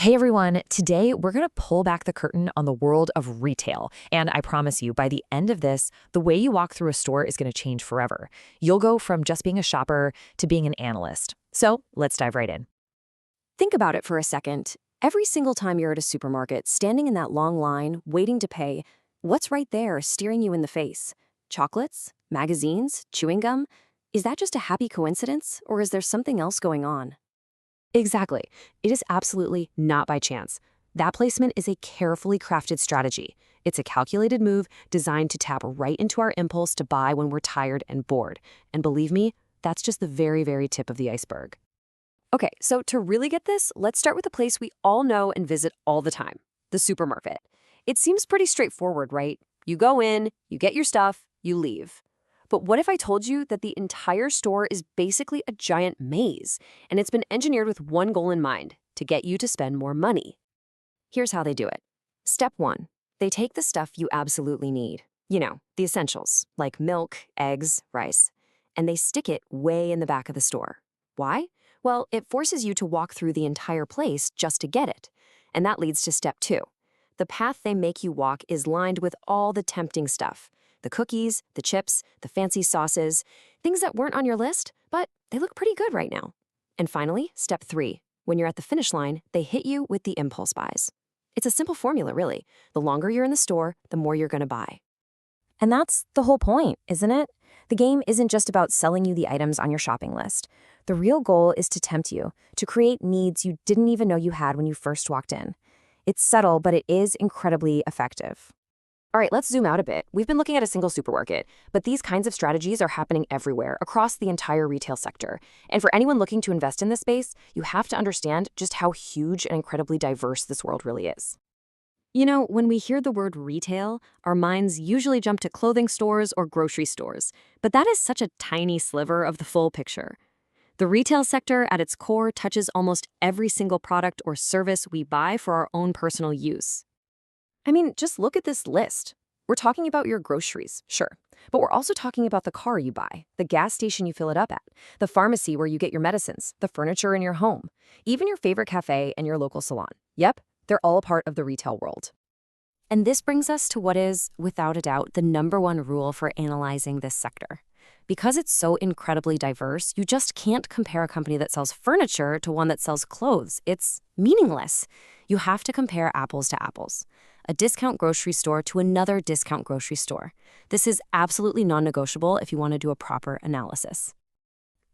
Hey everyone, today we're going to pull back the curtain on the world of retail. And I promise you, by the end of this, the way you walk through a store is going to change forever. You'll go from just being a shopper to being an analyst. So let's dive right in. Think about it for a second. Every single time you're at a supermarket, standing in that long line, waiting to pay, what's right there staring you in the face? Chocolates? Magazines? Chewing gum? Is that just a happy coincidence, or is there something else going on? Exactly. It is absolutely not by chance. That placement is a carefully crafted strategy. It's a calculated move designed to tap right into our impulse to buy when we're tired and bored. And believe me, that's just the very, very tip of the iceberg. Okay, so to really get this, let's start with a place we all know and visit all the time, the supermarket. It seems pretty straightforward, right? You go in, you get your stuff, you leave. But what if I told you that the entire store is basically a giant maze, and it's been engineered with one goal in mind, to get you to spend more money? Here's how they do it. Step 1. They take the stuff you absolutely need. The essentials, like milk, eggs, rice. And they stick it way in the back of the store. Why? Well, it forces you to walk through the entire place just to get it. And that leads to step 2. The path they make you walk is lined with all the tempting stuff. The cookies, the chips, the fancy sauces, things that weren't on your list, but they look pretty good right now. And finally, step 3. When you're at the finish line, they hit you with the impulse buys. It's a simple formula, really. The longer you're in the store, the more you're going to buy. And that's the whole point, isn't it? The game isn't just about selling you the items on your shopping list. The real goal is to tempt you, to create needs you didn't even know you had when you first walked in. It's subtle, but it is incredibly effective. All right, let's zoom out a bit. We've been looking at a single supermarket, but these kinds of strategies are happening everywhere, across the entire retail sector. And for anyone looking to invest in this space, you have to understand just how huge and incredibly diverse this world really is. When we hear the word retail, our minds usually jump to clothing stores or grocery stores, but that is such a tiny sliver of the full picture. The retail sector, at its core, touches almost every single product or service we buy for our own personal use. I mean, just look at this list. We're talking about your groceries, sure, but we're also talking about the car you buy, the gas station you fill it up at, the pharmacy where you get your medicines, the furniture in your home, even your favorite cafe and your local salon. Yep, they're all part of the retail world. And this brings us to what is, without a doubt, the number one rule for analyzing this sector. Because it's so incredibly diverse, you just can't compare a company that sells furniture to one that sells clothes. It's meaningless. You have to compare apples to apples. A discount grocery store to another discount grocery store. This is absolutely non-negotiable if you want to do a proper analysis.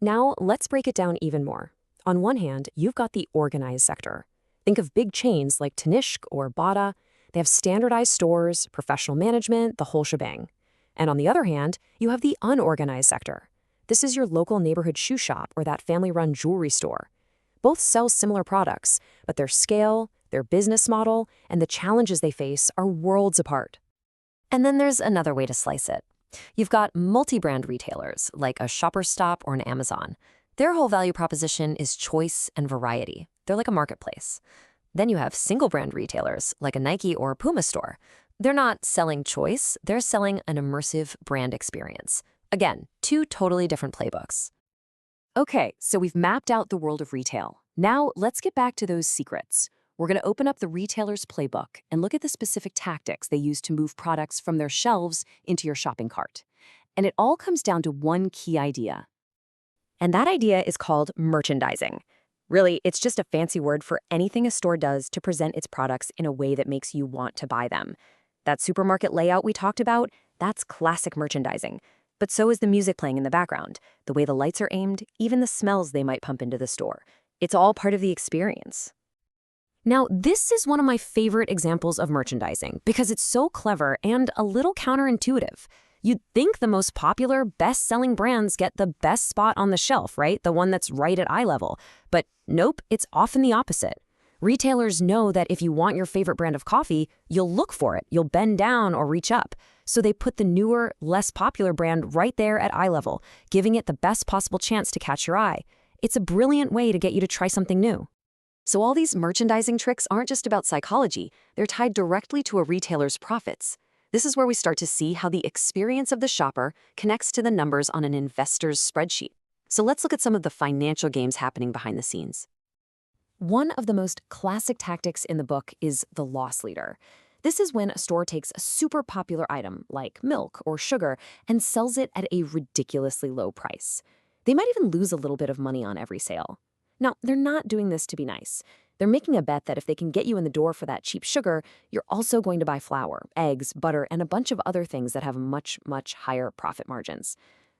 Now, let's break it down even more. On one hand, you've got the organized sector. Think of big chains like Tanishq or Bata. They have standardized stores, professional management, the whole shebang. And on the other hand, you have the unorganized sector. This is your local neighborhood shoe shop or that family-run jewelry store. Both sell similar products, but their scale, their business model, and the challenges they face are worlds apart. And then there's another way to slice it. You've got multi-brand retailers, like a Shoppers Stop or an Amazon. Their whole value proposition is choice and variety. They're like a marketplace. Then you have single-brand retailers, like a Nike or a Puma store. They're not selling choice, they're selling an immersive brand experience. Again, two totally different playbooks. Okay, so we've mapped out the world of retail. Now, let's get back to those secrets. We're going to open up the retailer's playbook and look at the specific tactics they use to move products from their shelves into your shopping cart. And it all comes down to one key idea. And that idea is called merchandising. Really, it's just a fancy word for anything a store does to present its products in a way that makes you want to buy them. That supermarket layout we talked about, that's classic merchandising. But so is the music playing in the background, the way the lights are aimed, even the smells they might pump into the store. It's all part of the experience. Now, this is one of my favorite examples of merchandising because it's so clever and a little counterintuitive. You'd think the most popular, best-selling brands get the best spot on the shelf, right? The one that's right at eye level. But nope, it's often the opposite. Retailers know that if you want your favorite brand of coffee, you'll look for it, you'll bend down or reach up. So they put the newer, less popular brand right there at eye level, giving it the best possible chance to catch your eye. It's a brilliant way to get you to try something new. So all these merchandising tricks aren't just about psychology, they're tied directly to a retailer's profits. This is where we start to see how the experience of the shopper connects to the numbers on an investor's spreadsheet. So let's look at some of the financial games happening behind the scenes. One of the most classic tactics in the book is the loss leader. This is when a store takes a super popular item, like milk or sugar, and sells it at a ridiculously low price. They might even lose a little bit of money on every sale. Now, they're not doing this to be nice. They're making a bet that if they can get you in the door for that cheap sugar, you're also going to buy flour, eggs, butter, and a bunch of other things that have much, much higher profit margins.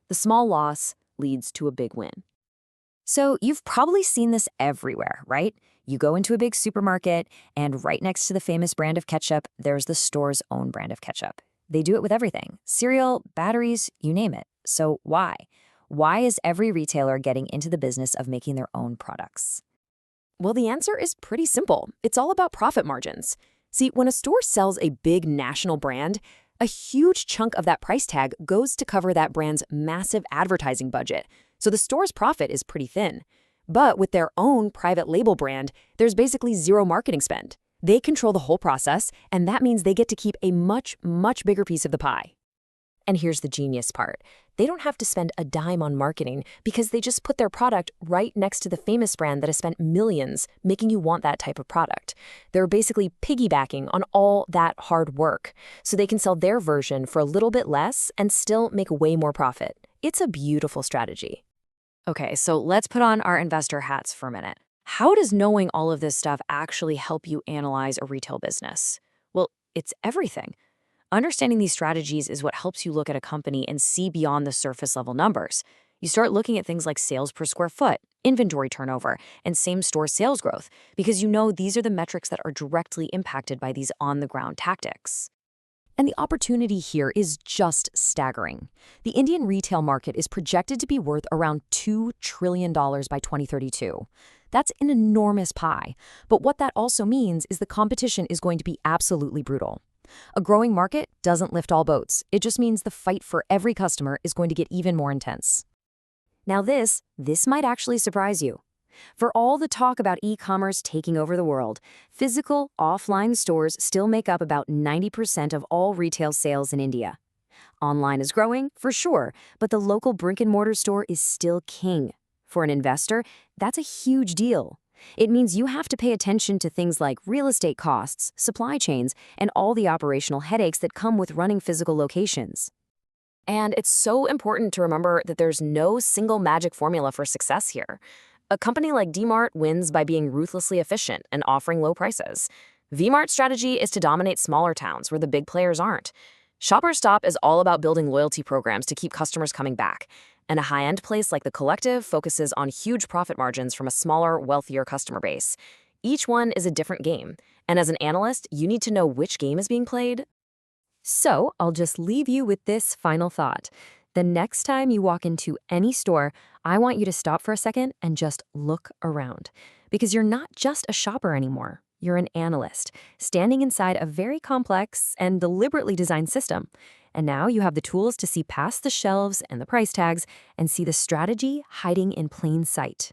The small loss leads to a big win. So you've probably seen this everywhere, right? You go into a big supermarket, and right next to the famous brand of ketchup, there's the store's own brand of ketchup. They do it with everything: cereal, batteries, you name it. So why? Why is every retailer getting into the business of making their own products? Well, the answer is pretty simple. It's all about profit margins. See, when a store sells a big national brand, a huge chunk of that price tag goes to cover that brand's massive advertising budget. So the store's profit is pretty thin. But with their own private label brand, there's basically zero marketing spend. They control the whole process, and that means they get to keep a much, much bigger piece of the pie. And here's the genius part. They don't have to spend a dime on marketing because they just put their product right next to the famous brand that has spent millions making you want that type of product. They're basically piggybacking on all that hard work, so they can sell their version for a little bit less and still make way more profit. It's a beautiful strategy. Okay, so let's put on our investor hats for a minute. How does knowing all of this stuff actually help you analyze a retail business? Well, it's everything. Understanding these strategies is what helps you look at a company and see beyond the surface level numbers. You start looking at things like sales per square foot, inventory turnover, and same-store sales growth, because you know these are the metrics that are directly impacted by these on-the-ground tactics. And the opportunity here is just staggering. The Indian retail market is projected to be worth around $2 trillion by 2032. That's an enormous pie. But what that also means is the competition is going to be absolutely brutal. A growing market doesn't lift all boats. It just means the fight for every customer is going to get even more intense. Now this might actually surprise you. For all the talk about e-commerce taking over the world, physical, offline stores still make up about 90% of all retail sales in India. Online is growing, for sure, but the local brick-and-mortar store is still king. For an investor, that's a huge deal. It means you have to pay attention to things like real estate costs, supply chains, and all the operational headaches that come with running physical locations. And it's so important to remember that there's no single magic formula for success here. A company like D-Mart wins by being ruthlessly efficient and offering low prices. V-Mart's strategy is to dominate smaller towns where the big players aren't. Shoppers Stop is all about building loyalty programs to keep customers coming back. And a high-end place like The Collective focuses on huge profit margins from a smaller, wealthier customer base. Each one is a different game, and as an analyst, you need to know which game is being played. So I'll just leave you with this final thought. The next time you walk into any store, I want you to stop for a second and just look around. Because you're not just a shopper anymore. You're an analyst, standing inside a very complex and deliberately designed system. And now you have the tools to see past the shelves and the price tags and see the strategy hiding in plain sight.